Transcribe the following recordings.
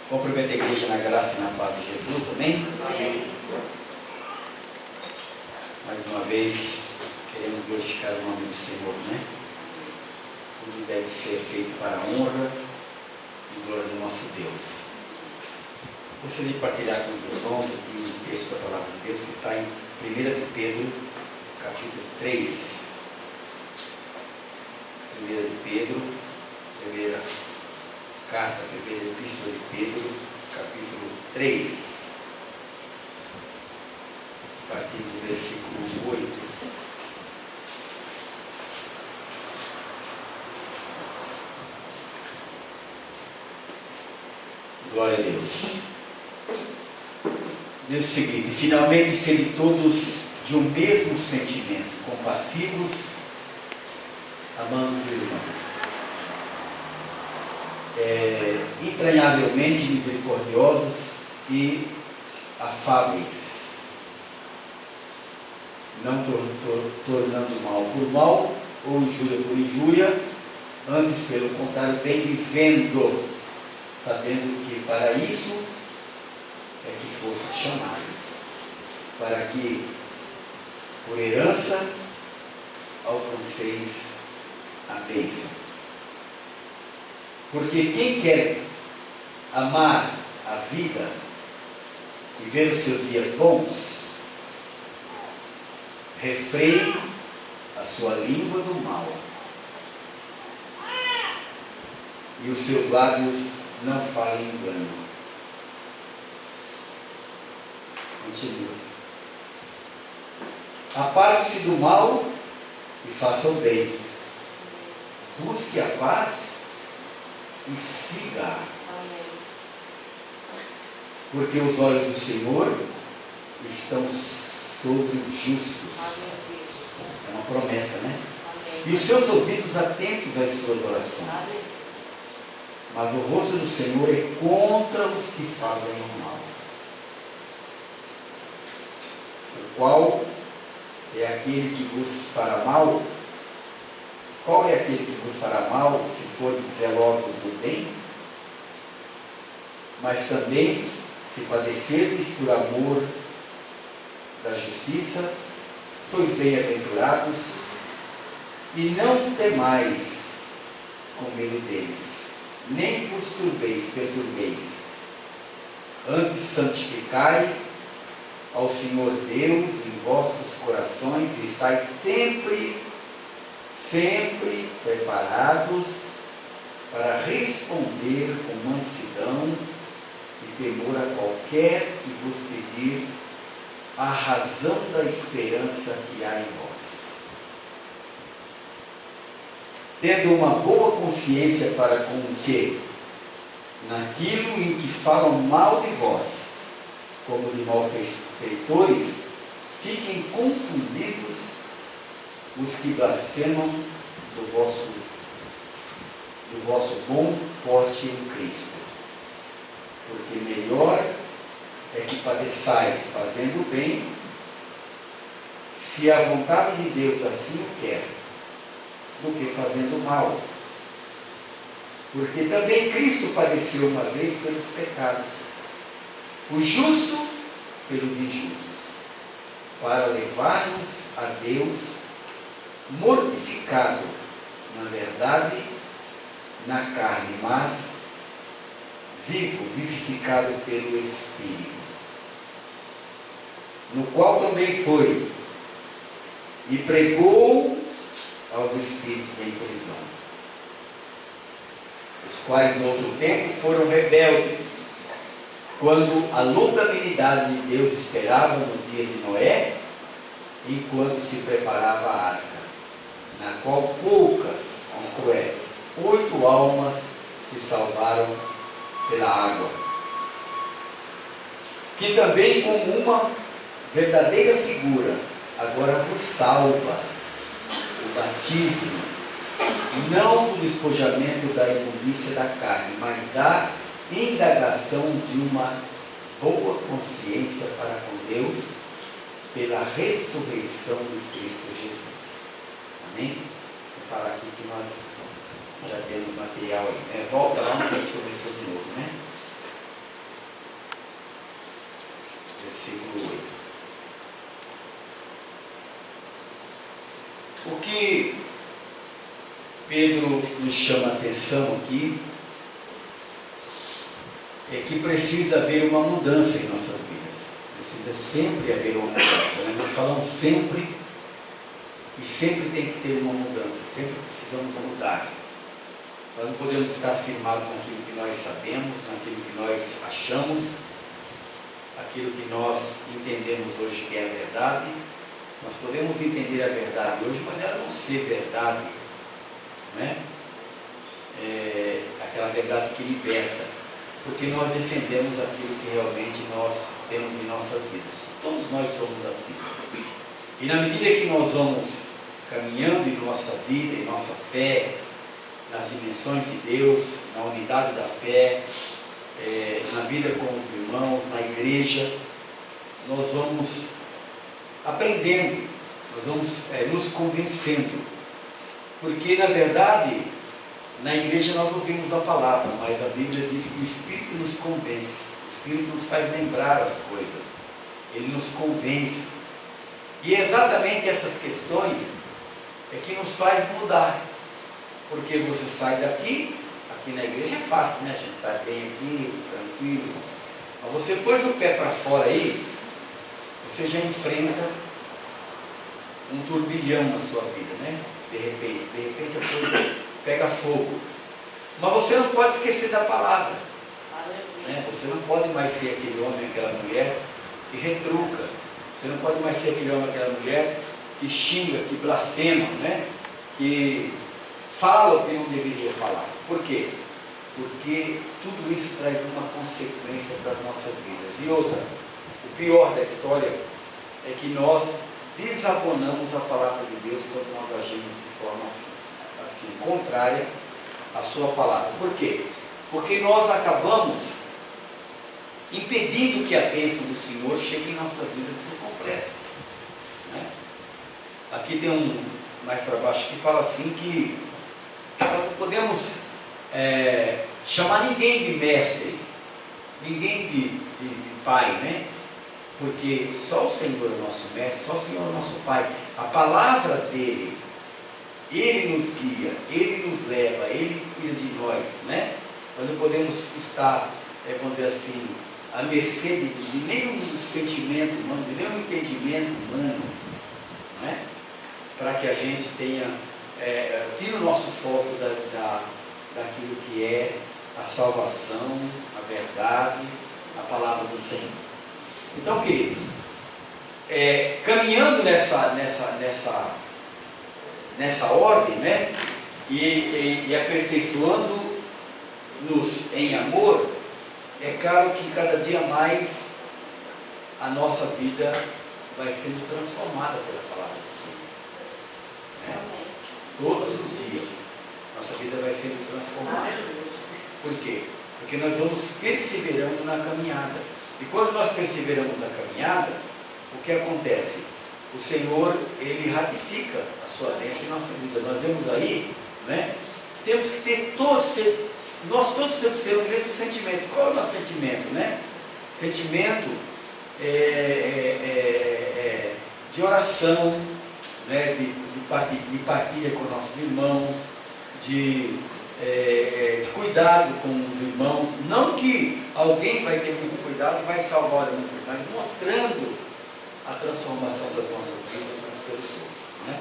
Cumprimento a igreja na graça e na paz de Jesus, amém? Amém. Mais uma vez, queremos glorificar o nome do Senhor, né? Tudo deve ser feito para a honra e glória do nosso Deus. Gostaria de partilhar com os irmãos aqui um texto da palavra de Deus que está em 1 de Pedro, capítulo 3. 1 de Pedro, primeira carta, primeira epístola de Pedro, capítulo 3, a partir do versículo 8. Glória a Deus. Diz o seguinte: finalmente, sendo todos de um mesmo sentimento, compassivos, amando os irmãos, entranhavelmente misericordiosos e afáveis, não tornando mal por mal ou injúria por injúria, antes pelo contrário, bendizendo, sabendo que para isso é que fostes chamados, para que por herança alcanceis a bênção. Porque quem quer amar a vida e ver os seus dias bons, refreie a sua língua do mal, e os seus lábios não falem engano. Continua. Aparte-se do mal e faça o bem. Busque a paz e siga. Porque os olhos do Senhor estão sobre os justos. É uma promessa, né? E os seus ouvidos atentos às suas orações. Mas o rosto do Senhor é contra os que fazem o mal. O qual é aquele que vos fará mal? Qual é aquele que vos fará mal, se forem zelosos do bem? Mas também, se padecerdes por amor da justiça, sois bem-aventurados, e não temais com medo deles, nem vos perturbeis. Antes santificai ao Senhor Deus em vossos corações, e estáis sempre preparados para responder com mansidão e temor a qualquer que vos pedir a razão da esperança que há em vós. Tendo uma boa consciência para com o que, naquilo em que falam mal de vós, como de malfeitores, fiquem confundidos os que blasfemam do vosso bom porte em Cristo. Porque melhor é que padeçais fazendo o bem, se a vontade de Deus assim o quer, do que fazendo o mal. Porque também Cristo padeceu uma vez pelos pecados, o justo pelos injustos, para levar-nos a Deus, mortificado, na verdade, na carne, mas vivificado pelo Espírito, no qual também foi e pregou aos espíritos em prisão, os quais no outro tempo foram rebeldes, quando a longanimidade de Deus esperava nos dias de Noé, enquanto se preparava a arca, na qual poucas, isto é, 8 almas se salvaram pela água, que também, como uma verdadeira figura, agora vos salva o batismo, não do despojamento da imundícia da carne, mas da indagação de uma boa consciência para com Deus, pela ressurreição de Cristo Jesus. Amém? Vou falar aqui que nós já temos material aí, né? Volta lá onde a gente começou de novo, né? O que Pedro nos chama a atenção aqui é que precisa haver uma mudança em nossas vidas. Precisa sempre haver uma mudança, né? Nós falamos sempre, e sempre tem que ter uma mudança, sempre precisamos mudar. Nós não podemos estar firmados naquilo que nós sabemos, naquilo que nós achamos, aquilo que nós entendemos hoje que é a verdade. Nós podemos entender a verdade hoje, mas ela não ser verdade, né? Aquela verdade que liberta, porque nós defendemos aquilo que realmente nós temos em nossas vidas. Todos nós somos assim. E na medida que nós vamos caminhando em nossa vida, em nossa fé, nas dimensões de Deus, na unidade da fé, na vida com os irmãos, na igreja, nós vamos aprendendo, nós vamos nos convencendo. Porque, na verdade, na igreja nós ouvimos a palavra, mas a Bíblia diz que o Espírito nos convence, o Espírito nos faz lembrar as coisas, ele nos convence. E exatamente essas questões é que nos faz mudar. Porque você sai daqui, aqui na igreja é fácil, né? A gente está bem aqui, tranquilo. Mas você pôs o pé para fora aí, você já enfrenta um turbilhão na sua vida, né? De repente a coisa pega fogo. Mas você não pode esquecer da palavra, né? Você não pode mais ser aquele homem, aquela mulher que retruca. Você não pode mais ser aquele homem, aquela mulher que xinga, que blasfema, né? Que fala o que não deveria falar. Por quê? Porque tudo isso traz uma consequência para as nossas vidas. E outra, o pior da história é que nós desabonamos a palavra de Deus quando nós agimos de forma assim, contrária à sua palavra. Por quê? Porque nós acabamos impedindo que a bênção do Senhor chegue em nossas vidas por completo, né? Aqui tem um mais para baixo que fala assim que nós não podemos chamar ninguém de mestre, ninguém de pai, né? Porque só o Senhor é nosso mestre, só o Senhor é nosso pai. A palavra dele, ele nos guia, ele nos leva, ele cuida de nós, né? Nós não podemos estar, vamos dizer assim, à mercê de nenhum sentimento humano, de nenhum entendimento humano, né? Para que a gente tenha, tire o nosso foco daquilo que é a salvação, a verdade, a palavra do Senhor. Então, queridos, caminhando nessa ordem, né? E aperfeiçoando-nos em amor, é claro que cada dia mais a nossa vida vai sendo transformada pela palavra do Senhor, né? Todos os dias nossa vida vai sendo transformada. Por quê? Porque nós vamos perseverando na caminhada. E quando nós perseveramos na caminhada, o que acontece? O Senhor, ele ratifica a sua bênção em nossa vida. Nós vemos aí, né? Temos que ter nós todos temos que ter o mesmo sentimento. Qual é o nosso sentimento, né? Sentimento de oração, né? De partilha com nossos irmãos, de cuidado com os irmãos. Não que alguém vai ter muito cuidado e vai salvar muitos, mas mostrando a transformação das nossas vidas uns pelos outros, né?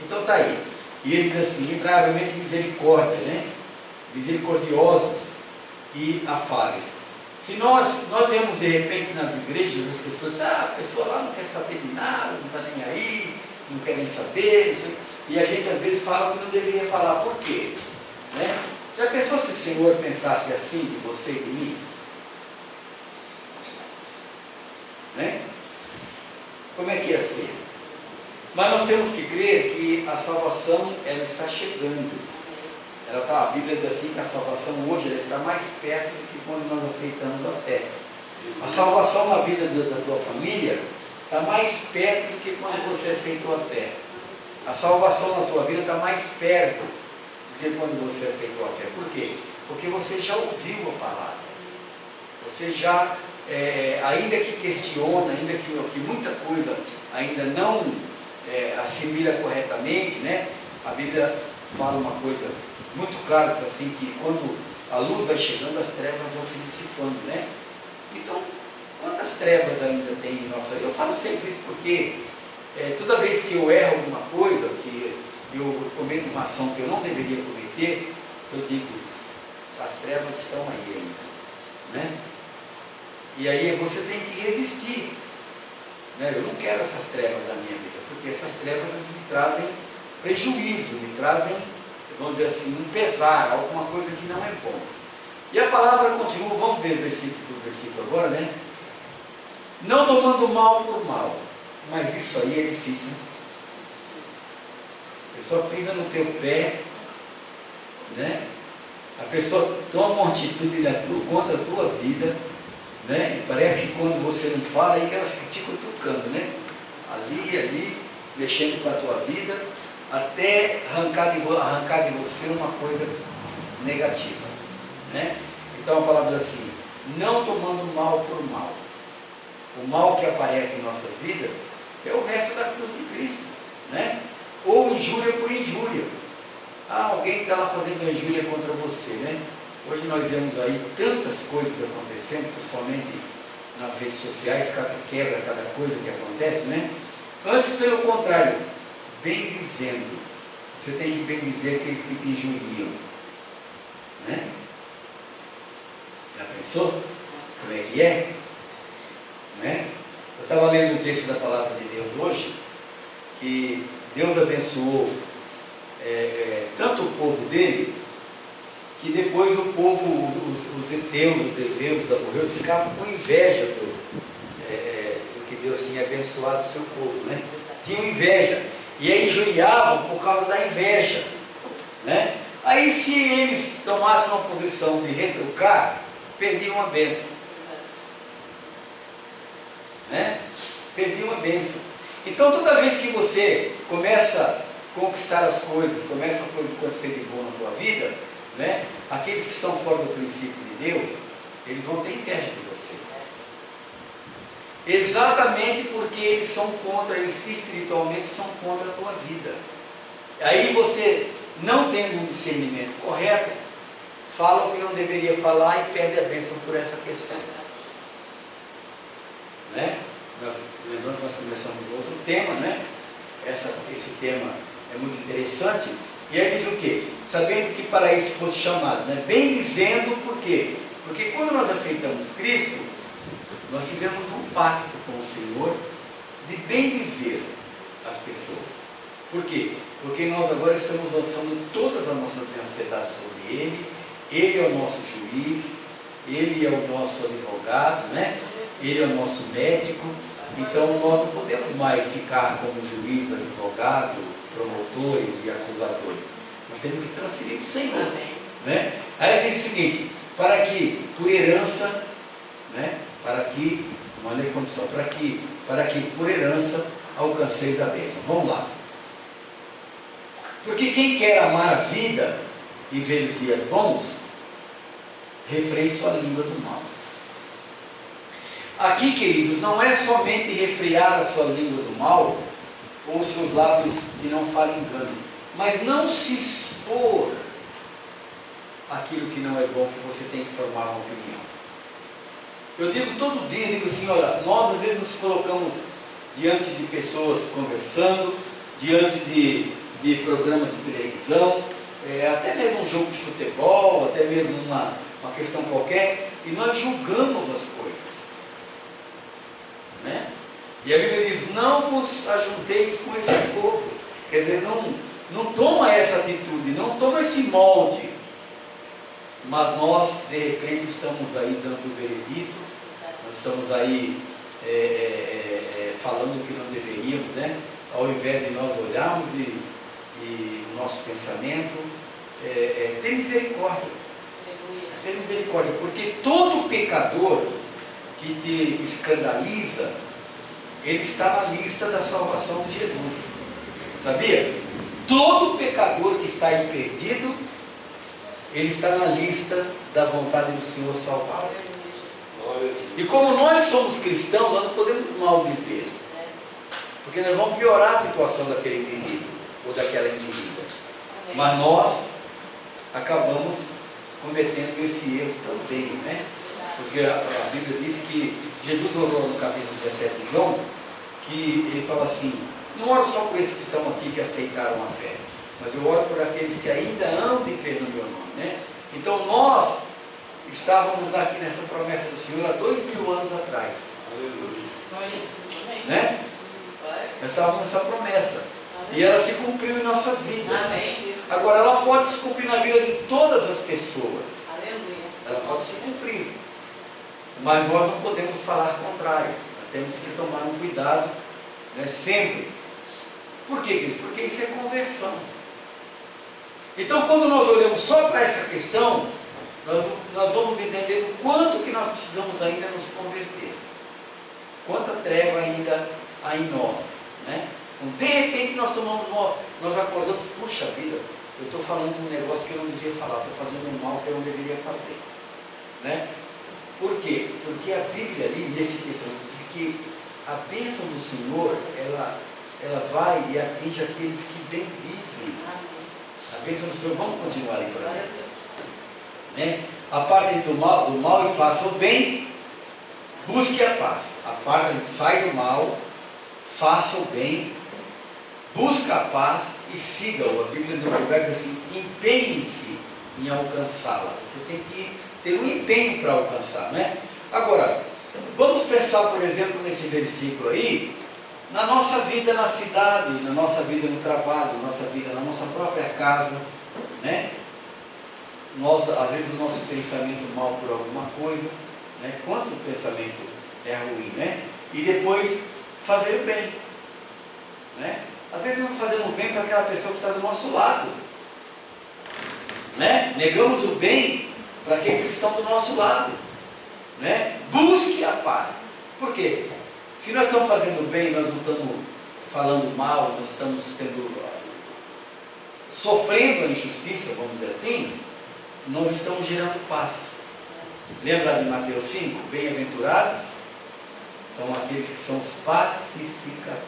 Então está aí. E ele diz assim: invariavelmente misericórdia, né? Misericordiosos e afáveis. Se nós vemos de repente nas igrejas as pessoas, a pessoa lá não quer saber de nada, não está nem aí, não quer nem saber, não sei, e a gente às vezes fala o que não deveria falar. Por quê? Né? Já pensou se o Senhor pensasse assim de você e de mim? Né? Como é que ia ser? Mas nós temos que crer que a salvação, ela está chegando. A Bíblia diz assim que a salvação hoje ela está mais perto do que quando nós aceitamos a fé. A salvação na vida da tua família está mais perto do que quando você aceitou a fé. A salvação na tua vida está mais perto do que quando você aceitou a fé. Por quê? Porque você já ouviu a palavra. Você já, ainda que questiona, ainda que muita coisa ainda não assimila corretamente, né? A Bíblia fala uma coisa muito clara, assim, que quando a luz vai chegando, as trevas vão se dissipando, né? Então, quantas trevas ainda tem em nossa vida? Eu falo sempre isso porque toda vez que eu erro alguma coisa, que eu cometo uma ação que eu não deveria cometer, eu digo, as trevas estão aí ainda, né? E aí você tem que resistir, né? Eu não quero essas trevas na minha vida, porque essas trevas me trazem prejuízo, me trazem, vamos dizer assim, um pesar, alguma coisa que não é bom. E a palavra continua, vamos ver versículo por versículo agora, né? Não tomando mal por mal, mas isso aí é difícil, né? A pessoa pisa no teu pé, né? A pessoa toma uma atitude contra a tua vida, né? E parece que quando você não fala, aí que ela fica te cutucando, né? Ali, mexendo com a tua vida, até arrancar de você uma coisa negativa, né? Então a palavra diz assim, não tomando mal por mal. O mal que aparece em nossas vidas é o resto da cruz de Cristo, né? Ou injúria por injúria. Alguém está lá fazendo injúria contra você, né? Hoje nós vemos aí tantas coisas acontecendo, principalmente nas redes sociais, cada quebra, cada coisa que acontece, né? Antes, pelo contrário, bendizendo. Você tem que bendizer aqueles que te injuriam, né? Já pensou? Como é que é? Né? Eu estava lendo o texto da palavra de Deus hoje, que Deus abençoou tanto o povo dele, que depois o povo, os heteus, os heveus, os amorreus, ficavam com inveja do que Deus tinha abençoado o seu povo, né? Tinham inveja, e aí injuriavam por causa da inveja, né? Aí se eles tomassem uma posição de retrucar, perdiam a bênção, né? Perdiam a bênção. Então toda vez que você começa a conquistar as coisas, começam as coisas a acontecer de bom na tua vida, né? Aqueles que estão fora do princípio de Deus, eles vão ter inveja de você. Exatamente porque eles são contra, eles espiritualmente são contra a tua vida. Aí você, não tendo um discernimento correto, fala o que não deveria falar e perde a bênção por essa questão, né? Lembrando que nós começamos outro tema, né? Esse tema é muito interessante. E aí diz o quê? Sabendo que para isso fosse chamado, né? Bem dizendo por quê? Porque quando nós aceitamos Cristo, nós fizemos um pacto com o Senhor de bem dizer às pessoas. Por quê? Porque nós agora estamos lançando todas as nossas ansiedades sobre Ele. Ele é o nosso juiz, Ele é o nosso advogado, né? Ele é o nosso médico. Então nós não podemos mais ficar como juiz, advogado, promotores e acusadores. Nós temos que transferir para o Senhor, né? Aí ele diz o seguinte, para que por herança, né? Para que, uma lei condição, para que por herança alcanceis a bênção. Vamos lá. Porque quem quer amar a vida e ver os dias bons, refreie sua língua do mal. Aqui, queridos, não é somente refrear a sua língua do mal, ou seus lábios que não falem engano, mas não se expor àquilo que não é bom, que você tem que formar uma opinião. Eu digo todo dia, digo assim, olha, nós às vezes nos colocamos diante de pessoas conversando, diante de programas de televisão, até mesmo um jogo de futebol, até mesmo uma questão qualquer, e nós julgamos as coisas, né? E a Bíblia diz, não vos ajunteis com esse povo. Quer dizer, não toma essa atitude, não toma esse molde. Mas nós, de repente, estamos aí dando o veredito, nós estamos aí falando o que não deveríamos, né? Ao invés de nós olharmos e o nosso pensamento, ter misericórdia. Ter misericórdia, porque todo pecador que te escandaliza, ele está na lista da salvação de Jesus. Sabia? Todo pecador que está aí perdido, ele está na lista da vontade do Senhor salvá-lo. E como nós somos cristãos, nós não podemos maldizer. porque nós vamos piorar a situação daquele indivíduo ou daquela indivídua. Mas nós acabamos cometendo esse erro também, né? Porque a Bíblia diz que Jesus orou no capítulo 17 de João, que ele fala assim: não oro só por esses que estão aqui que aceitaram a fé, mas eu oro por aqueles que ainda hão de crer no meu nome, né? Então nós estávamos aqui nessa promessa do Senhor há 2000 anos atrás. Aleluia. Né? Nós estávamos nessa promessa. E ela se cumpriu em nossas vidas. Amém. Agora ela pode se cumprir na vida de todas as pessoas. Aleluia. Ela pode se cumprir. Mas nós não podemos falar contrário. Nós temos que tomar um cuidado, né, sempre. Por quê, queridos? Porque isso é conversão. Então, quando nós olhamos só para essa questão, nós vamos entender o quanto que nós precisamos ainda nos converter. Quanta treva ainda há em nós, né? Então, de repente nós acordamos, puxa vida, eu estou falando um negócio que eu não devia falar, estou fazendo um mal que eu não deveria fazer, né? Por quê? Porque a Bíblia ali, nesse texto, diz que a bênção do Senhor, ela vai e atinge aqueles que bendizem. A bênção do Senhor, vamos continuar aí para ver, né? Apartem do mal e façam o bem, busque a paz. Apartem, sai do mal, faça o bem, busca a paz e siga-o. A Bíblia no lugar diz assim: empenhe-se em alcançá-la. Você tem que ter um empenho para alcançar, né? Agora, vamos pensar, por exemplo, nesse versículo aí, na nossa vida na cidade, na nossa vida no trabalho, na nossa vida na nossa própria casa, né? Às vezes o nosso pensamento mal por alguma coisa, né? Quanto o pensamento é ruim, né? E depois fazer o bem, né? Às vezes nós fazemos bem para aquela pessoa que está do nosso lado, né? Negamos o bem para aqueles que estão do nosso lado, né? Busque a paz. Por quê? Se nós estamos fazendo bem, nós não estamos falando mal, nós estamos sofrendo a injustiça, vamos dizer assim, nós estamos gerando paz. Lembra de Mateus 5? Bem-aventurados são aqueles que são os pacificadores.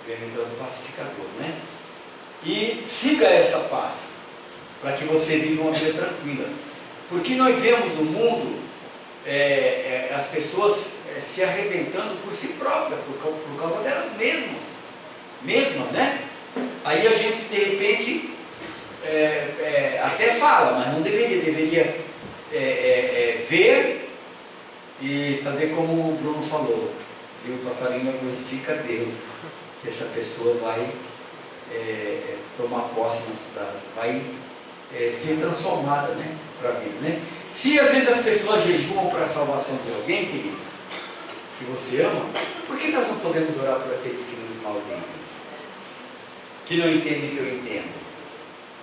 Bem-aventurado pacificador, né? E siga essa paz, para que você viva uma vida tranquila. Porque nós vemos no mundo as pessoas se arrebentando por si próprias, por causa delas mesmas, né? Aí a gente de repente até fala, mas não deveria ver e fazer como o Bruno falou: e o passarinho glorifica a Deus, que essa pessoa vai tomar posse na cidade, vai ser transformada, né, para a vida, né? Se às vezes as pessoas jejuam para a salvação de alguém, queridos, que você ama, por que nós não podemos orar por aqueles que nos maldizem, que não entendem o que eu entendo?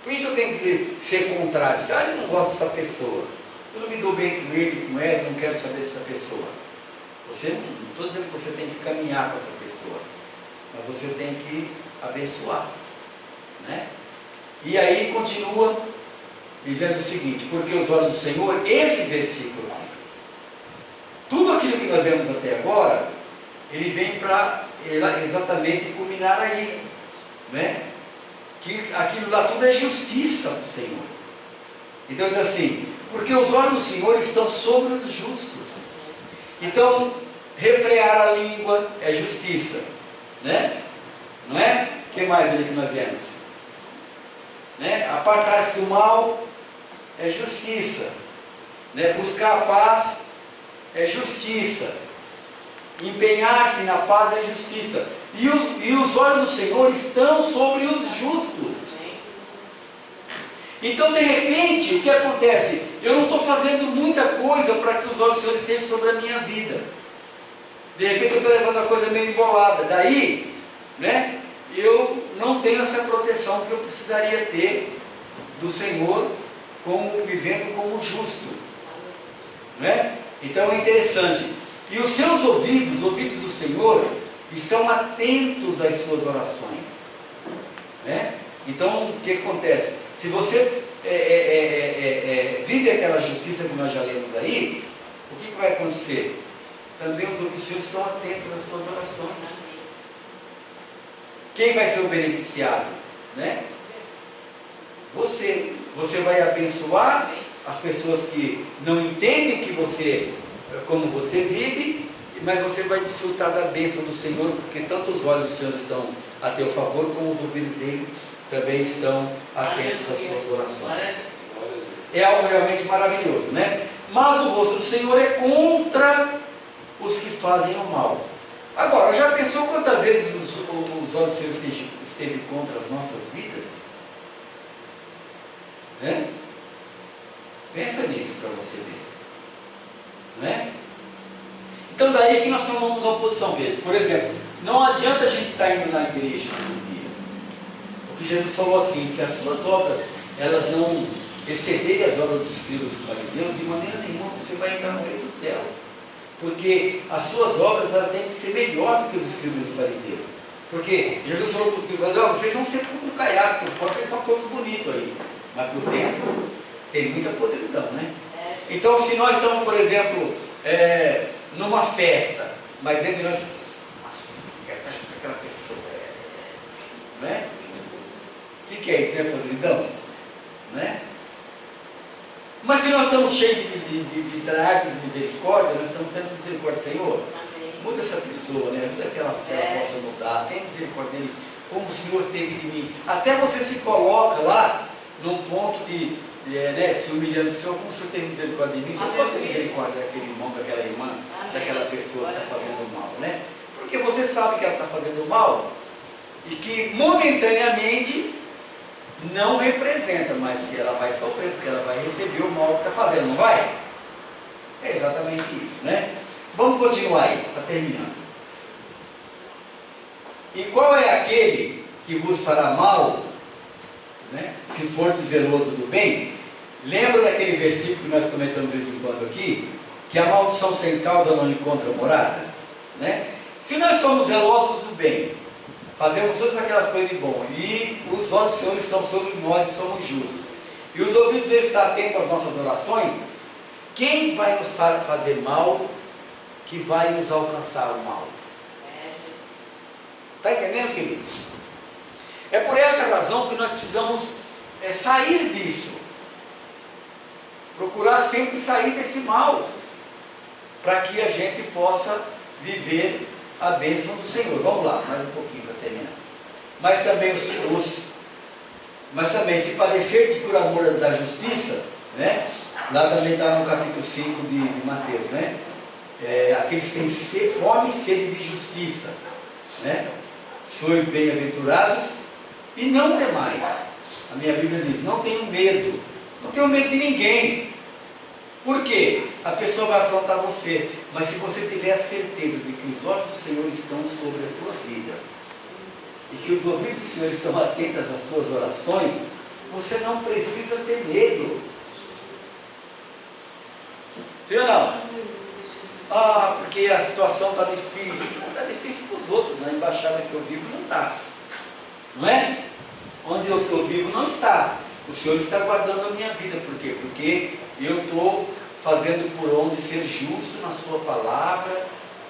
Por que eu tenho que ser contrário? Eu não gosto dessa pessoa, eu não me dou bem com ele, com ela, não quero saber dessa pessoa. Não estou dizendo que você tem que caminhar com essa pessoa, mas você tem que abençoar, né? E aí continua dizendo o seguinte: porque os olhos do Senhor, esse versículo aqui, tudo aquilo que nós vemos até agora, ele vem para exatamente culminar aí, né? Que aquilo lá tudo é justiça do Senhor. Então diz assim: porque os olhos do Senhor estão sobre os justos. Então, refrear a língua é justiça, né? Não é? O que mais ali que nós vemos? Né? Apartar-se do mal é justiça, né? Buscar a paz é justiça, empenhar-se na paz é justiça, e os olhos do Senhor estão sobre os justos. Então de repente o que acontece? Eu não estou fazendo muita coisa para que os olhos do Senhor estejam sobre a minha vida, de repente eu estou levando a coisa meio embolada, daí, né, eu não tenho essa proteção que eu precisaria ter do Senhor, vivendo como justo, né? Então é interessante. E os seus ouvidos, os ouvidos do Senhor, estão atentos às suas orações, né? Então o que acontece? Se você vive aquela justiça que nós já lemos aí, o que vai acontecer? também os ouvidos do Senhor estão atentos às suas orações. Quem vai ser o beneficiado? Né? Você. Você vai abençoar as pessoas que não entendem que você, como você vive, mas você vai desfrutar da bênção do Senhor, porque tanto os olhos do Senhor estão a teu favor, como os ouvidos dele também estão atentos às suas orações. É algo realmente maravilhoso, né? Mas o rosto do Senhor é contra os que fazem o mal. Agora, já pensou quantas vezes os olhos do Senhor esteve contra as nossas vidas? Né? Pensa nisso para você ver. Não é? Então daí que nós tomamos a oposição deles. Por exemplo, não adianta a gente estar indo na igreja todo dia. Porque Jesus falou assim, se as suas obras elas não excederem as obras dos escribas e fariseus, de maneira nenhuma você vai entrar no reino do céu. Porque as suas obras elas têm que ser melhor do que os escribas e fariseus. Porque Jesus falou para os escribas e fariseus, vocês vão ser como um caiado, por fora vocês estão todos bonitos aí. Mas por dentro tem muita podridão, né? Então se nós estamos, por exemplo, numa festa, mas dentro de nós, nossa, quero estar junto com aquela pessoa, não é? O que é isso, não é podridão? Não é? Mas se nós estamos cheios de traves de misericórdia, nós estamos tendo misericórdia, Senhor, muda essa pessoa, né? Ajuda que ela possa mudar, tem misericórdia dele, como o Senhor teve de mim. Até você se coloca lá num ponto de se humilhando, Senhor, como o Senhor tem misericórdia de mim, Senhor, pode ter misericórdia daquele irmão, daquela irmã, daquela pessoa que está fazendo mal, né? Porque você sabe que ela está fazendo mal e que momentaneamente não representa, mas que ela vai sofrer, porque ela vai receber o mal que está fazendo, não vai? É exatamente isso, né? Vamos continuar aí, está terminando. E qual é aquele que vos fará mal, né, se for zeloso do bem? Lembra daquele versículo que nós comentamos de vez em quando aqui? Que a maldição sem causa não encontra morada? Né? Se nós somos zelosos do bem, fazemos todas aquelas coisas de bom, e os olhos do Senhor estão sobre nós que somos justos, e os ouvidos dele estão atentos às nossas orações, quem vai nos fazer mal, que vai nos alcançar o mal? Está entendendo, queridos? É por essa razão que nós precisamos sair disso. Procurar sempre sair desse mal, para que a gente possa viver a bênção do Senhor. Vamos lá, mais um pouquinho para terminar. Mas também, se padecerdes por amor da justiça, né? Lá também está no capítulo 5 de Mateus, né? Aqueles que têm fome e sede de justiça, né? Sois bem-aventurados e não temais. A minha Bíblia diz, não tenham medo. Não tenho medo de ninguém. Por quê? A pessoa vai afrontar você. Mas se você tiver a certeza de que os olhos do Senhor estão sobre a tua vida, e que os ouvidos do Senhor estão atentos às tuas orações, você não precisa ter medo. Sim ou não? Ah, porque a situação está difícil. Está difícil para os outros. Na embaixada que eu vivo não está. Não é? Onde eu vivo não está. O Senhor está guardando a minha vida. Por quê? Porque eu estou fazendo por onde ser justo na sua palavra,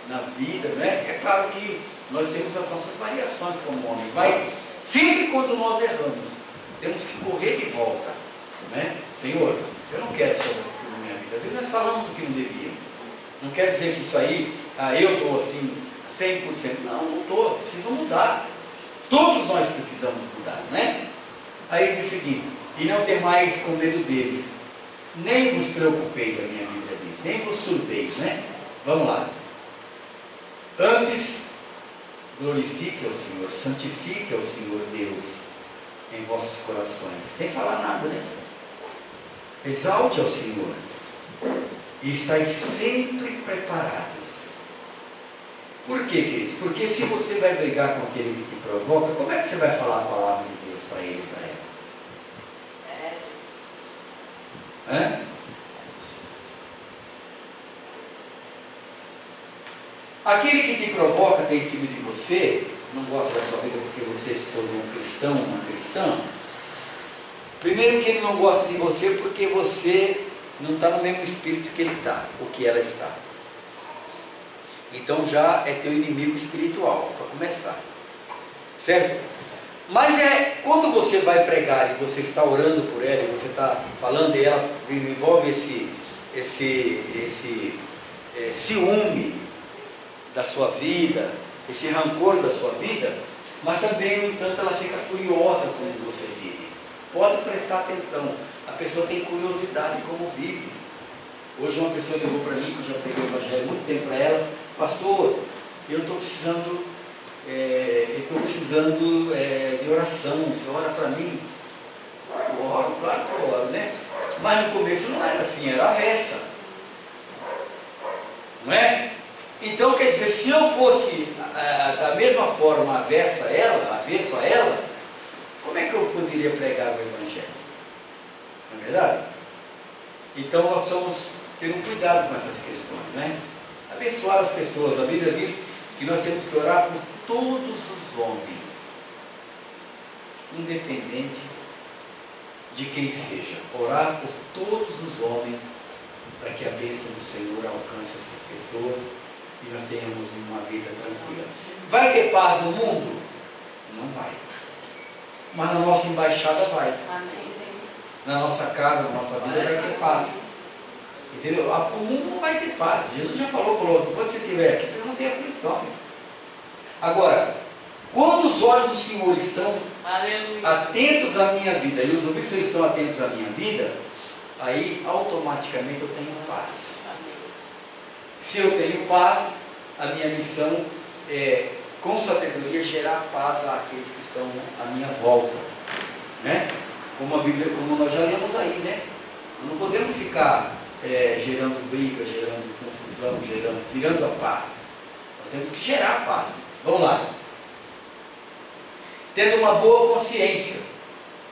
na vida, né? É claro que nós temos as nossas variações como homem. Sempre quando nós erramos, temos que correr de volta, né? Senhor, eu não quero ser assim na minha vida. Às vezes nós falamos o que não devíamos. Não quer dizer que isso aí, eu estou assim, 100%. Não estou, preciso mudar. Todos nós precisamos mudar, né? Aí diz o seguinte, e não temais com medo deles, nem vos preocupeis, a minha Bíblia diz, nem vos turbeis, né? Vamos lá. Antes, glorifique ao Senhor, santifique ao Senhor Deus em vossos corações, sem falar nada, né? Exalte ao Senhor e estáis sempre preparados. Por quê, queridos? Porque se você vai brigar com aquele que te provoca, como é que você vai falar a palavra de Deus para ele e para ela? Hã? Aquele que te provoca tem em cima de você, não gosta da sua vida porque você se tornou um cristão, uma cristã. Primeiro que ele não gosta de você porque você não está no mesmo espírito que ele está, ou que ela está. Então já é teu inimigo espiritual, para começar. Certo? Mas quando você vai pregar e você está orando por ela, e você está falando, e ela envolve esse ciúme da sua vida, esse rancor da sua vida, mas também, no entanto, ela fica curiosa como você vive. Pode prestar atenção, a pessoa tem curiosidade como vive. Hoje uma pessoa ligou para mim, que eu já preguei o evangelho há muito tempo para ela: pastor, eu estou precisando de oração, você ora para mim? Eu oro, claro que eu oro, né? Mas no começo não era assim, era avessa, não é? Então, quer dizer, se eu fosse da mesma forma avesso a ela, como é que eu poderia pregar o evangelho? Não é verdade? Então nós precisamos ter um cuidado com essas questões, né? Abençoar as pessoas. A Bíblia diz que nós temos que orar por todos os homens, independente de quem seja. Orar por todos os homens, para que a bênção do Senhor alcance essas pessoas e nós tenhamos uma vida tranquila. Vai ter paz no mundo? Não vai. Mas na nossa embaixada vai. Na nossa casa, na nossa vida vai ter paz. Entendeu? O mundo não vai ter paz. Jesus já falou, quando você estiver aqui, você não tem aflição. Agora, quando os olhos do Senhor estão atentos à minha vida, e os ouvidos estão atentos à minha vida, aí automaticamente eu tenho paz. Se eu tenho paz, a minha missão é, com sabedoria, gerar paz àqueles que estão à minha volta, né? Como a Bíblia, como nós já lemos aí, né? Não podemos ficar gerando briga, gerando confusão, tirando a paz. Nós temos que gerar a paz. Vamos lá. Tendo uma boa consciência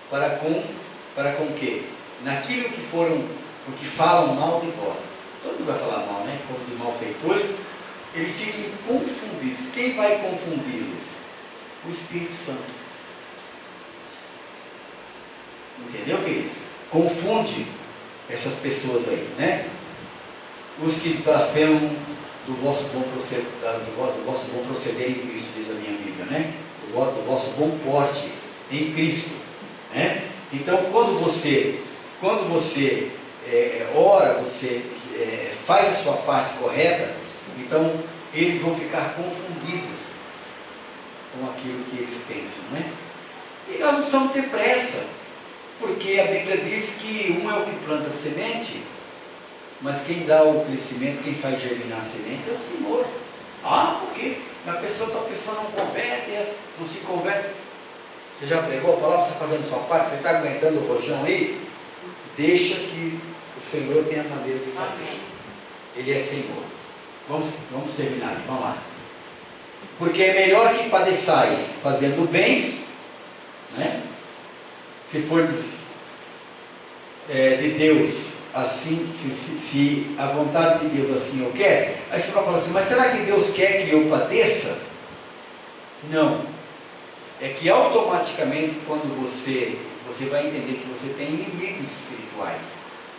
para com o quê? Naquilo que falam mal de vós. Todo mundo vai falar mal, né? Como de malfeitores, eles fiquem confundidos. Quem vai confundi-los? O Espírito Santo. Entendeu, queridos? Confunde essas pessoas aí, né? Os que blasfemam do vosso bom proceder em Cristo, diz a minha Bíblia, né? Do vosso bom porte em Cristo, né? Então, quando você ora, você faz a sua parte correta, então eles vão ficar confundidos com aquilo que eles pensam, né? E nós não precisamos ter pressa, porque a Bíblia diz que um é o que planta a semente, mas quem dá o crescimento, quem faz germinar a semente é o Senhor. Porque tal pessoa não converte, não se converte. Você já pregou a palavra, você está fazendo sua parte, você está aguentando o rojão aí? Deixa que o Senhor tenha a maneira de fazer. Amém. Ele é Senhor. Vamos terminar aqui, vamos lá. Porque é melhor que padeçais fazendo bem, né? Se fordes de Deus assim, se a vontade de Deus assim eu quero, aí você vai falar assim, mas será que Deus quer que eu padeça? Não. É que automaticamente quando você vai entender que você tem inimigos espirituais.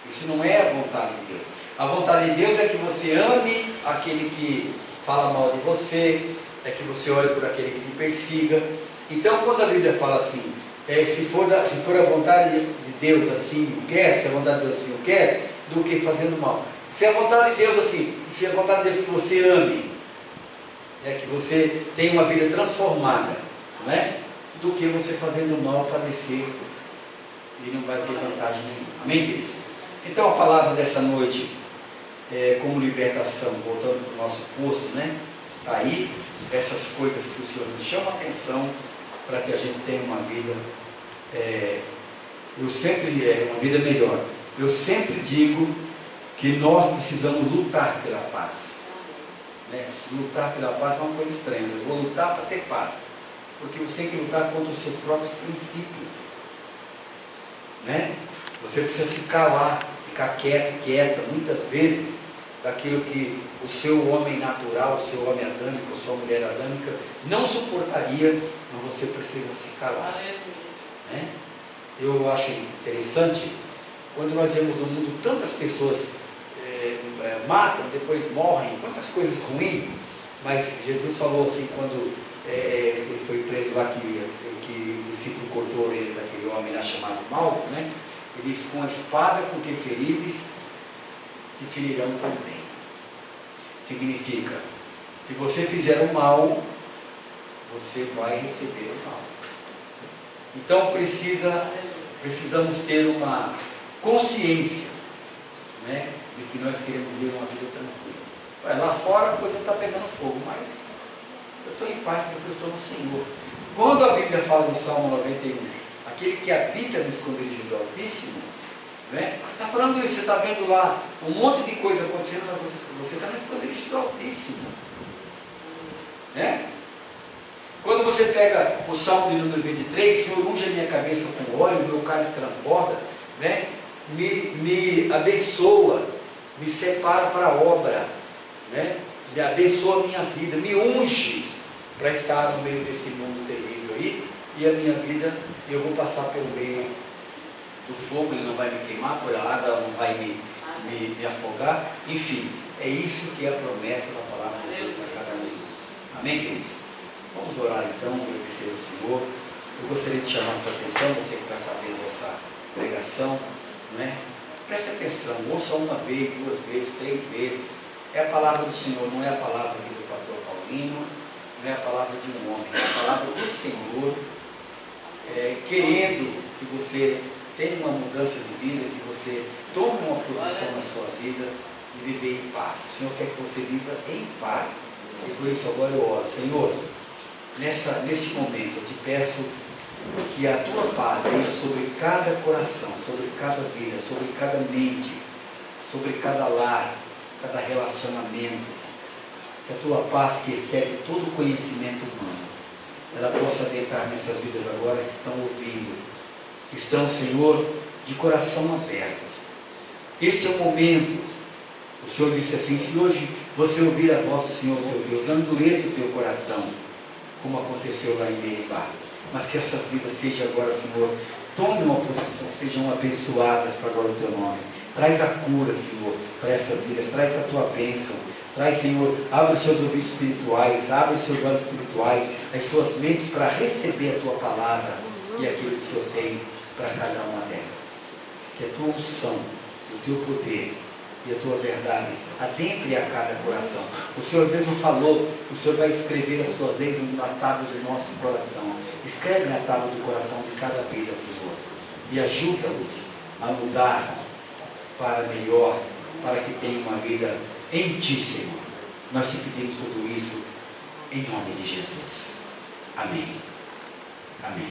Isso não é a vontade de Deus. A vontade de Deus é que você ame aquele que fala mal de você, é que você ore por aquele que te persiga. Então quando a Bíblia fala assim, se for a vontade de Deus assim eu quero, se a vontade de Deus assim eu quero, do que fazendo mal. Se a vontade de Deus assim, se a vontade de Deus que você ame, que você tenha uma vida transformada, não é? Do que você fazendo mal, padecer e não vai ter vantagem nenhuma. Amém, queridos? Então a palavra dessa noite como libertação, voltando para o nosso posto, né? Está aí essas coisas que o Senhor nos chama a atenção para que a gente tenha uma vida uma vida melhor. Eu sempre digo que nós precisamos lutar pela paz, né? Lutar pela paz é uma coisa estranha. Eu vou lutar para ter paz, porque você tem que lutar contra os seus próprios princípios, né? Você precisa se calar, ficar quieta, muitas vezes, daquilo que o seu homem natural, o seu homem adâmico, a sua mulher adâmica não suportaria, mas você precisa se calar, né? Eu acho interessante, quando nós vemos no mundo tantas pessoas matam, depois morrem, quantas coisas ruins, Mas Jesus falou assim, quando ele foi preso lá, que o discípulo cortou a orelha daquele homem lá chamado Malco, né? Ele disse, com a espada com que ferides, te ferirão também. Significa, se você fizer o mal, você vai receber o mal. Então precisamos ter uma consciência, né, de que nós queremos viver uma vida tranquila. Lá fora a coisa está pegando fogo, mas eu estou em paz porque eu estou no Senhor. Quando a Bíblia fala no Salmo 91, aquele que habita no esconderijo do Altíssimo, né, está falando isso. Você está vendo lá um monte de coisa acontecendo, mas você está no esconderijo do Altíssimo, né? Quando você pega o Salmo de número 23, Senhor, unge a minha cabeça com óleo, meu cálice transborda, né? Me abençoa, me separa para a obra, né? Me abençoa a minha vida, me unge para estar no meio desse mundo terrível aí, e a minha vida, eu vou passar pelo meio do fogo, ele não vai me queimar, por a água não vai me afogar. Enfim, é isso que é a promessa da palavra de Deus para cada um. Amém, queridos? Vamos orar então, agradecer ao Senhor. Eu gostaria de chamar a sua atenção, você que está sabendo dessa pregação, não é? Preste atenção, ouça uma vez, duas vezes, três vezes. É a palavra do Senhor, não é a palavra aqui do pastor Paulino, não é a palavra de um homem, é a palavra do Senhor, querendo que você tenha uma mudança de vida, que você tome uma posição na sua vida de viver em paz. O Senhor quer que você viva em paz. E por isso agora eu oro, Senhor, neste momento eu te peço que a tua paz venha sobre cada coração, sobre cada vida, sobre cada mente, sobre cada lar, cada relacionamento. Que a tua paz, que excede todo conhecimento humano, ela possa deitar nessas vidas agora que estão ouvindo, que estão, Senhor, de coração aberto. Este é o momento. O Senhor disse assim, se hoje você ouvir a voz do Senhor teu Deus, não endureça o teu coração, como aconteceu lá em Meribá, mas que essas vidas sejam agora, Senhor, tome uma posição, sejam abençoadas para agora o teu nome. Traz a cura, Senhor, para essas vidas, traz a tua bênção, traz, Senhor, abre os seus ouvidos espirituais, abre os seus olhos espirituais, as suas mentes para receber a tua palavra e aquilo que o Senhor tem para cada uma delas. Que a tua unção, o teu poder e a tua verdade adentre a cada coração. O Senhor mesmo falou, o Senhor vai escrever as suas leis na tábua do nosso coração. Escreve na tábua do coração de cada vida, Senhor, e ajuda-nos a mudar para melhor, para que tenha uma vida em ti, Senhor. Nós te pedimos tudo isso em nome de Jesus. Amém.